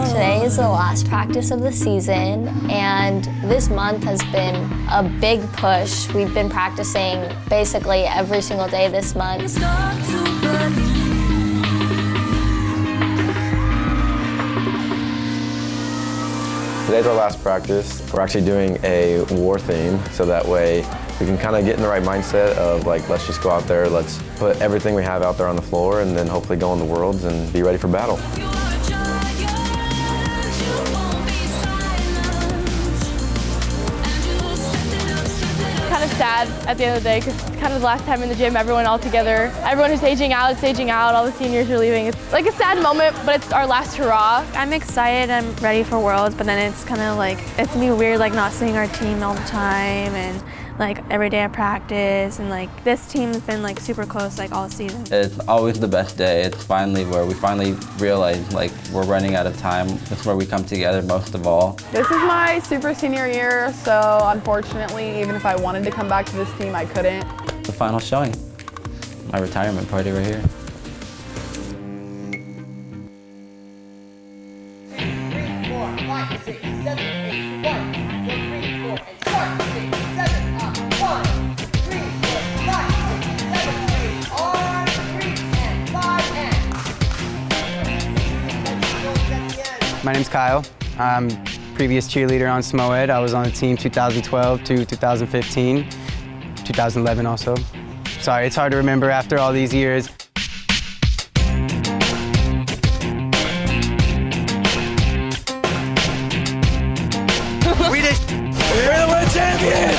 Today is the last practice of the season, and this month has been a big push. We've been practicing basically every single day this month. Today's our last practice. We're actually doing a war theme, so that way we can kind of get in the right mindset of like, let's just go out there, let's put everything we have out there on the floor, and then hopefully go in the worlds and be ready for battle. Kind of sad at the end of the day because it's kind of the last time in the gym, everyone all together. Everyone who's aging out is aging out, all the seniors are leaving. It's like a sad moment, but it's our last hurrah. I'm excited, I'm ready for Worlds, but then it's kind of like, it's gonna be weird like not seeing our team all the time and like every day at practice, and like this team's been like super close like all season. It's always the best day. It's finally where we finally realize like we're running out of time. It's where we come together most of all. This is my super senior year, so unfortunately, even if I wanted to come back to this team, I couldn't. The final showing, my retirement party right here. My name's Kyle. I'm previous cheerleader on SMOED. I was on the team 2012 to 2015, 2011 also. Sorry, it's hard to remember after all these years. We're the World Champions!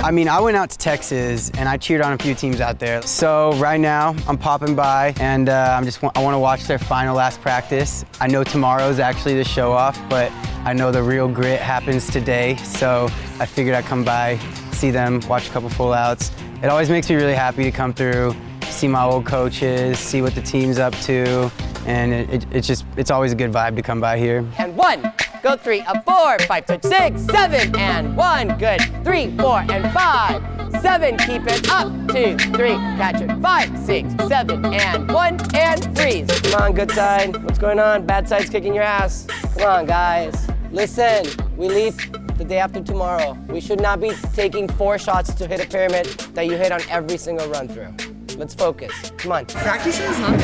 I mean, I went out to Texas and I cheered on a few teams out there. So right now, I'm popping by and I want to watch their last practice. I know tomorrow's actually the show off, but I know the real grit happens today. So I figured I'd come by, see them, watch a couple full outs. It always makes me really happy to come through, see my old coaches, see what the team's up to, and it's always a good vibe to come by here. And 1, go 3, up 4, 5, 6, 7, and 1, good. 3, 4, and 5, 7, keep it up, 2, 3, catch it, 5, 6, 7, and 1, and freeze. Come on, good side, what's going on? Bad side's kicking your ass. Come on, guys. Listen, we leave the day after tomorrow. We should not be taking 4 shots to hit a pyramid that you hit on every single run through. Let's focus. Come on. Practices have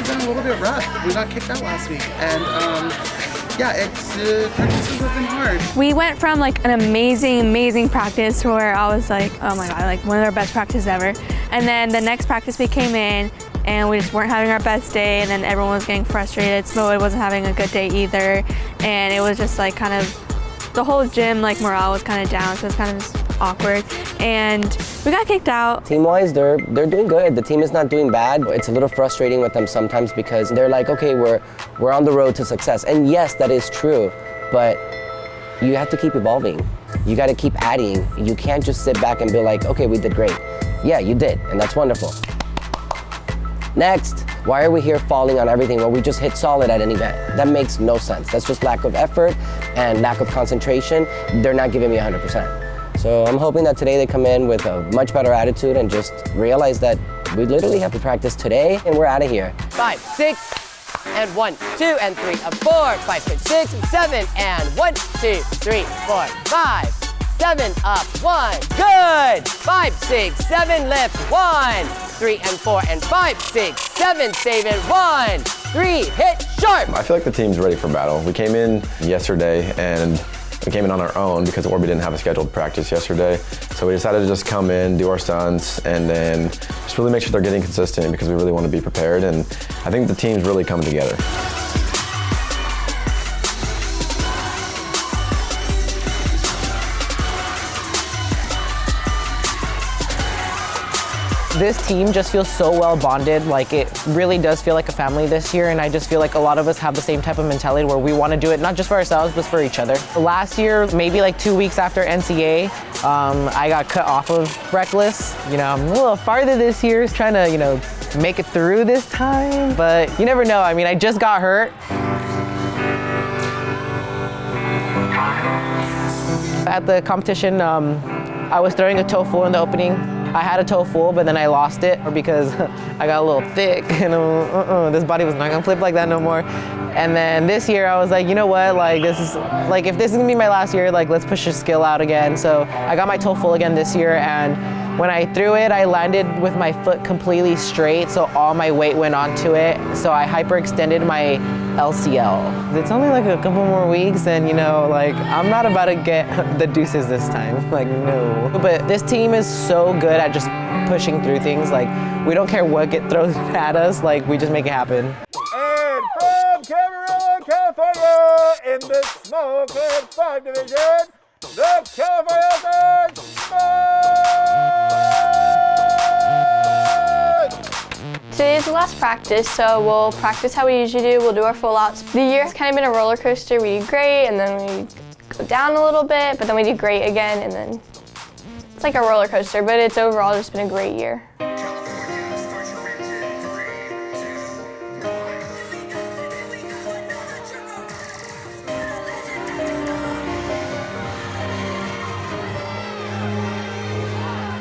been a little bit rough. We got kicked out last week, and yeah, practices have been hard. We went from like an amazing practice to where I was like, oh my God, like one of our best practices ever. And then the next practice we came in and we just weren't having our best day, and then everyone was getting frustrated. SMOED wasn't having a good day either. And it was just like kind of, the whole gym like morale was kind of down, so it's kind of just awkward, and we got kicked out. Team-wise, they're doing good. The team is not doing bad. It's a little frustrating with them sometimes because they're like, okay, we're on the road to success. And yes, that is true, but you have to keep evolving. You got to keep adding. You can't just sit back and be like, okay, we did great. Yeah, you did, and that's wonderful. Next, why are we here falling on everything when we just hit solid at an event? That makes no sense. That's just lack of effort and lack of concentration. They're not giving me 100%. So I'm hoping that today they come in with a much better attitude and just realize that we literally have to practice today and we're out of here. 5, 6, and 1, 2, and 3, up 4, 5, 6, 6, and 7, and 1, 2, 3, 4, 5, 7, up 1, good! 5, 6, 7, lift, 1, 3, and 4, and 5, 6, 7, save it, 1, 3, hit sharp! I feel like the team's ready for battle. We came in yesterday and we came in on our own because Orby didn't have a scheduled practice yesterday. So we decided to just come in, do our stunts, and then just really make sure they're getting consistent because we really want to be prepared. And I think the team's really coming together. This team just feels so well bonded. Like, it really does feel like a family this year, and I just feel like a lot of us have the same type of mentality where we want to do it not just for ourselves but for each other. Last year, maybe like 2 weeks after NCA, I got cut off of Reckless. You know, I'm a little farther this year, trying to, you know, make it through this time, but you never know. I mean, I just got hurt. At the competition, I was throwing a toe full in the opening. I had a toe full, but then I lost it because I got a little thick and this body was not gonna flip like that no more. And then this year I was like, you know what, like this is, like if this is gonna be my last year, like let's push your skill out again. So I got my toe full again this year, and when I threw it, I landed with my foot completely straight, so all my weight went onto it. So I hyperextended my LCL. It's only like a couple more weeks, and you know, like I'm not about to get the deuces this time, like no. But this team is so good at just pushing through things. Like we don't care what get thrown at us, like we just make it happen. And from Chavarria, California, in the small club 5 division, the Chavarria Today's the last practice, so we'll practice how we usually do. We'll do our full outs. The year's kind of been a roller coaster. We do great, and then we go down a little bit, but then we do great again, and then it's like a roller coaster, but it's overall just been a great year.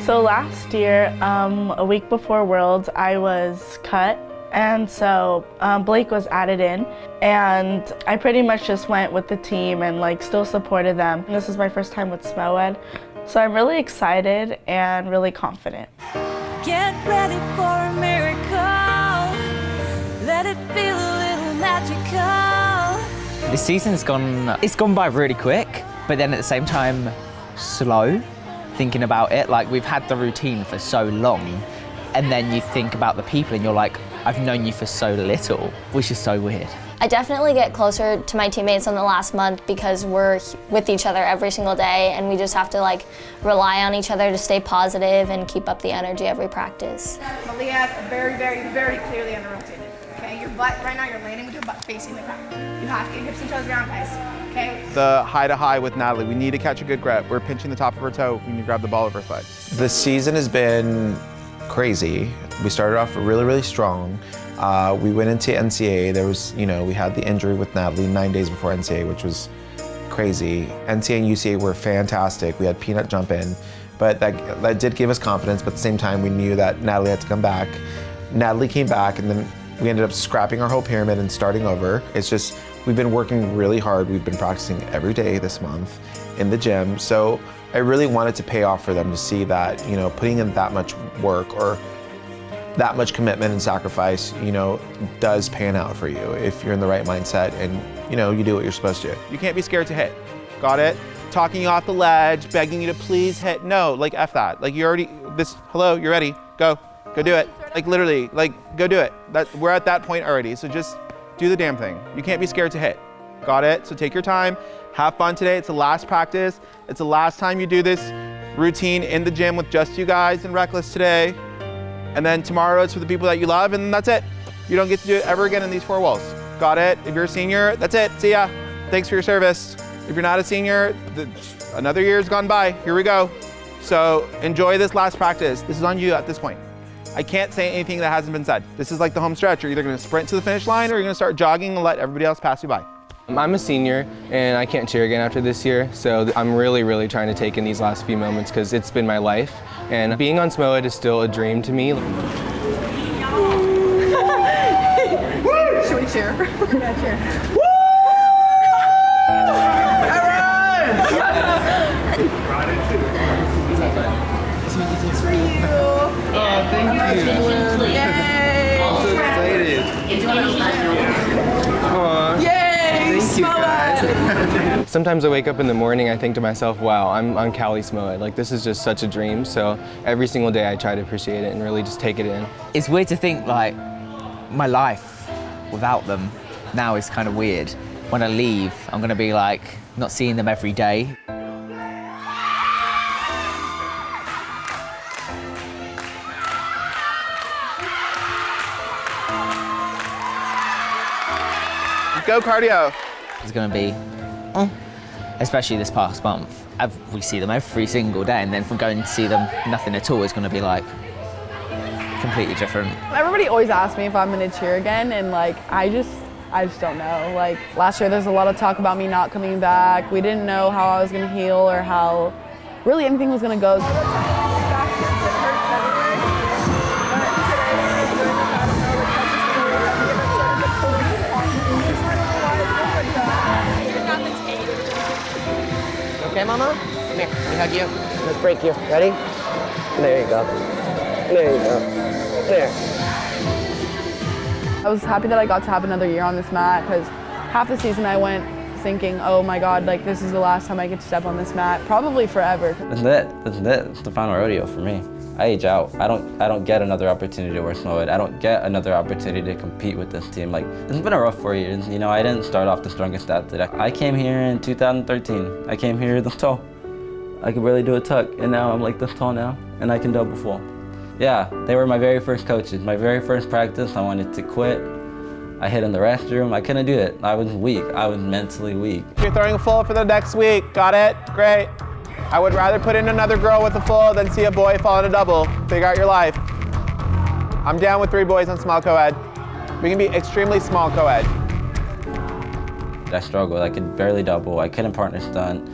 So last year, a week before Worlds, I was cut, and so Blake was added in, and I pretty much just went with the team and like still supported them. And this is my first time with SMOED, so I'm really excited and really confident. Get ready for a miracle. Let it feel a little magical. This season's gone by really quick, but then at the same time, slow. Thinking about it, like we've had the routine for so long, and then you think about the people and you're like, I've known you for so little, which is so weird. I definitely get closer to my teammates in the last month because we're with each other every single day, and we just have to like rely on each other to stay positive and keep up the energy every practice. Malia, very, very, very clearly under-rotated. Okay, your butt, right now you're landing with your butt facing the ground. You have to get hips and toes down, guys. Okay. The high to high with Natalie. We need to catch a good grip. We're pinching the top of her toe. We need to grab the ball of her foot. The season has been crazy. We started off really, really strong. We went into NCA. There was, you know, we had the injury with Natalie 9 days before NCA, which was crazy. NCA and UCA were fantastic. We had Peanut jump in, but that did give us confidence. But at the same time, we knew that Natalie had to come back. Natalie came back, and then we ended up scrapping our whole pyramid and starting over. It's just, we've been working really hard. We've been practicing every day this month in the gym. So I really wanted to pay off for them to see that, you know, putting in that much work or that much commitment and sacrifice, you know, does pan out for you if you're in the right mindset and, you know, you do what you're supposed to. You can't be scared to hit. Got it? Talking you off the ledge, begging you to please hit. No, like F that. Like you already, hello, you're ready, go do it. Like literally, like go do it. We're at that point already, so just do the damn thing. You can't be scared to hit. Got it? So take your time, have fun today. It's the last practice. It's the last time you do this routine in the gym with just you guys and Reckless today. And then tomorrow it's for the people that you love, and that's it. You don't get to do it ever again in these four walls. Got it? If you're a senior, that's it. See ya. Thanks for your service. If you're not a senior, another year's gone by. Here we go. So enjoy this last practice. This is on you at this point. I can't say anything that hasn't been said. This is like the home stretch. You're either gonna sprint to the finish line or you're gonna start jogging and let everybody else pass you by. I'm a senior and I can't cheer again after this year, so I'm really, really trying to take in these last few moments because it's been my life. And being on SMOED is still a dream to me. Should we cheer? Yeah, cheer. It's for you. Oh, thank you. Yay! I'm so excited. Aww. Yay! Thank you, guys. Sometimes I wake up in the morning, I think to myself, wow, I'm on Cali SMOED. Like, this is just such a dream. So every single day I try to appreciate it and really just take it in. It's weird to think, like, my life without them now is kind of weird. When I leave, I'm gonna be like, not seeing them every day. Go cardio. It's gonna be, especially this past month, we see them every single day, and then from going to see them nothing at all is gonna be like completely different. Everybody always asks me if I'm gonna cheer again, and like I just don't know. Like last year, there's a lot of talk about me not coming back. We didn't know how I was gonna heal or how really anything was gonna go. Okay, Mama? Come here, let me hug you. Let's break you. Ready? There you go. There you go. There. I was happy that I got to have another year on this mat because half the season I went thinking, oh my God, like this is the last time I get to step on this mat, probably forever. That's it. It's the final rodeo for me. I age out. I don't get another opportunity to wear snow. I don't get another opportunity to compete with this team. Like, it's been a rough 4 years. You know, I didn't start off the strongest athlete. I came here in 2013. I came here this tall. I could barely do a tuck, and now I'm like this tall now, and I can double full. Yeah, they were my very first coaches. My very first practice, I wanted to quit. I hid in the restroom. I couldn't do it. I was weak. I was mentally weak. You're throwing a full for the next week. Got it? Great. I would rather put in another girl with a full than see a boy fall in a double. Figure out your life. I'm down with 3 boys on small co-ed. We can be extremely small co-ed. I struggled. I could barely double. I couldn't partner stunt.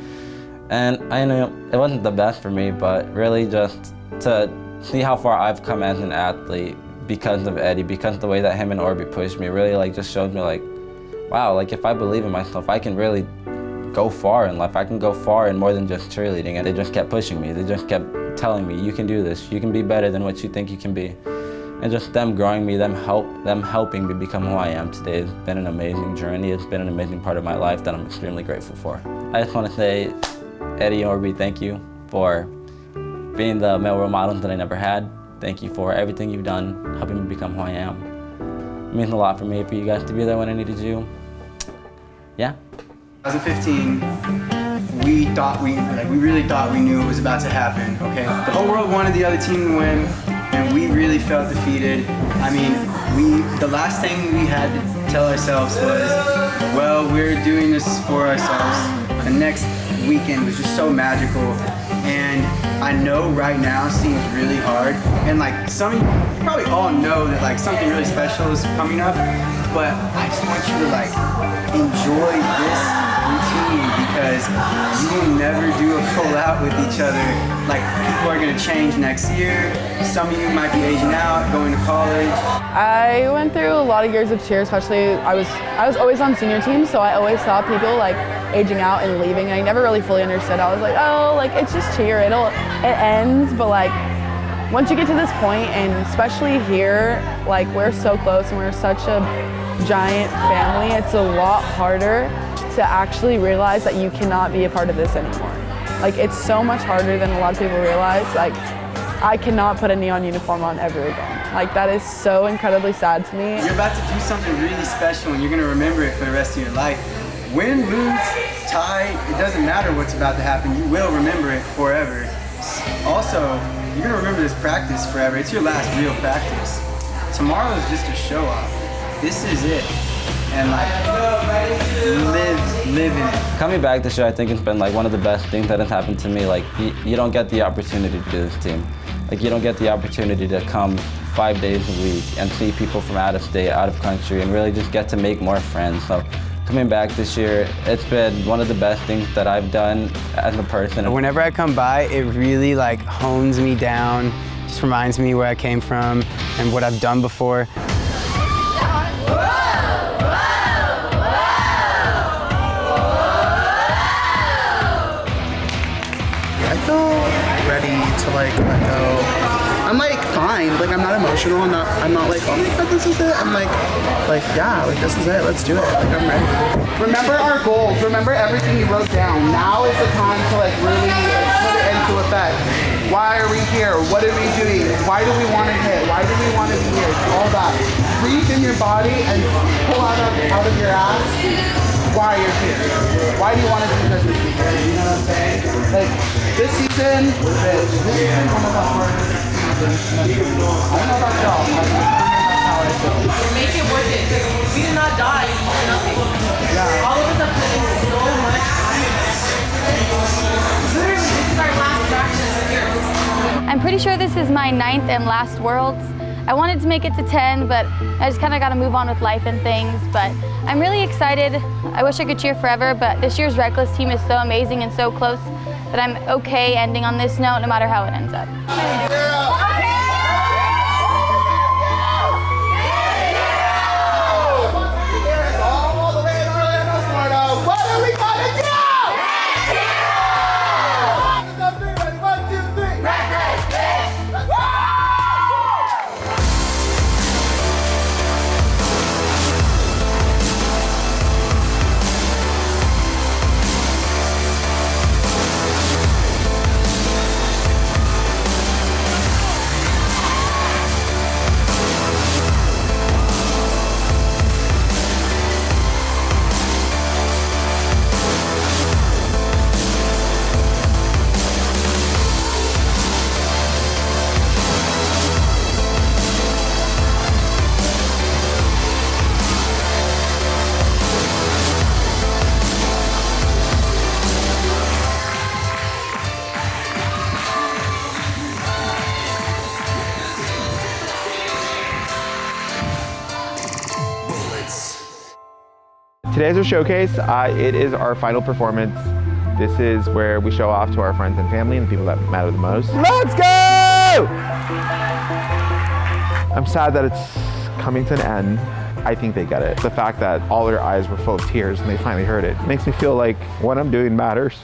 And I know it wasn't the best for me, but really just to see how far I've come as an athlete because of Eddie, because of the way that him and Orby pushed me, really like just showed me like, wow, like if I believe in myself, I can really go far in life. I can go far in more than just cheerleading. And they just kept pushing me. They just kept telling me, you can do this. You can be better than what you think you can be. And just them growing me, them helping me become who I am today has been an amazing journey. It's been an amazing part of my life that I'm extremely grateful for. I just want to say, Eddie and Orby, thank you for being the male role models that I never had. Thank you for everything you've done, helping me become who I am. It means a lot for me for you guys to be there when I needed you. Yeah. 2015, we really thought we knew it was about to happen, okay? The whole world wanted the other team to win, and we really felt defeated. I mean, the last thing we had to tell ourselves was, well, we're doing this for ourselves. The next weekend was just so magical, and I know right now seems really hard, and like some of you probably all know that like something really special is coming up, but I just want you to like enjoy this routine because you will never do a full out with each other. Like people are gonna change next year. Some of you might be aging out, going to college. I went through a lot of years of cheer, especially I was always on senior teams, so I always saw people like aging out and leaving, and I never really fully understood. I was like, oh, like it's just cheer, it ends, but like once you get to this point, and especially here, like we're so close and we're such a giant family, it's a lot harder to actually realize that you cannot be a part of this anymore. Like it's so much harder than a lot of people realize. Like I cannot put a neon uniform on ever again. Like that is so incredibly sad to me. You're about to do something really special and you're gonna remember it for the rest of your life. Win, lose, tie, it doesn't matter what's about to happen. You will remember it forever. Also, you're gonna remember this practice forever. It's your last real practice. Tomorrow is just a show off. This is it. And like, live in it. Coming back this year, I think it's been like one of the best things that has happened to me. Like you don't get the opportunity to do this team. Like you don't get the opportunity to come 5 days a week and see people from out of state, out of country, and really just get to make more friends. So coming back this year, it's been one of the best things that I've done as a person. Whenever I come by, it really like hones me down, just reminds me where I came from and what I've done before. I feel ready to like let go. I'm like fine, like I'm not emotional, I'm not like, oh my god, this is it. I'm like yeah, like this is it, let's do it. Like I'm ready. Remember our goals, remember everything you wrote down. Now is the time to like really put it into effect. Why are we here? What are we doing? Why do we want to hit? Why do we want to be here? All that. Breathe in your body and pull out of your ass why you're here. Why do you want to do this season? You know what I'm saying? Like this season, this is one of the hardest seasons. I don't know about y'all, but that's how I feel. Make it worth it. We did not die for nothing. Yeah. All of us have put in so much time. Literally, this is our last practice here. I'm pretty sure this is my 9th and last Worlds. I wanted to make it to 10, but I just kind of got to move on with life and things. But I'm really excited. I wish I could cheer forever, but this year's Reckless team is so amazing and so close that I'm okay ending on this note no matter how it ends up. Today's our showcase. It is our final performance. This is where we show off to our friends and family and the people that matter the most. Let's go! I'm sad that it's coming to an end. I think they get it. The fact that all their eyes were full of tears and they finally heard it makes me feel like what I'm doing matters.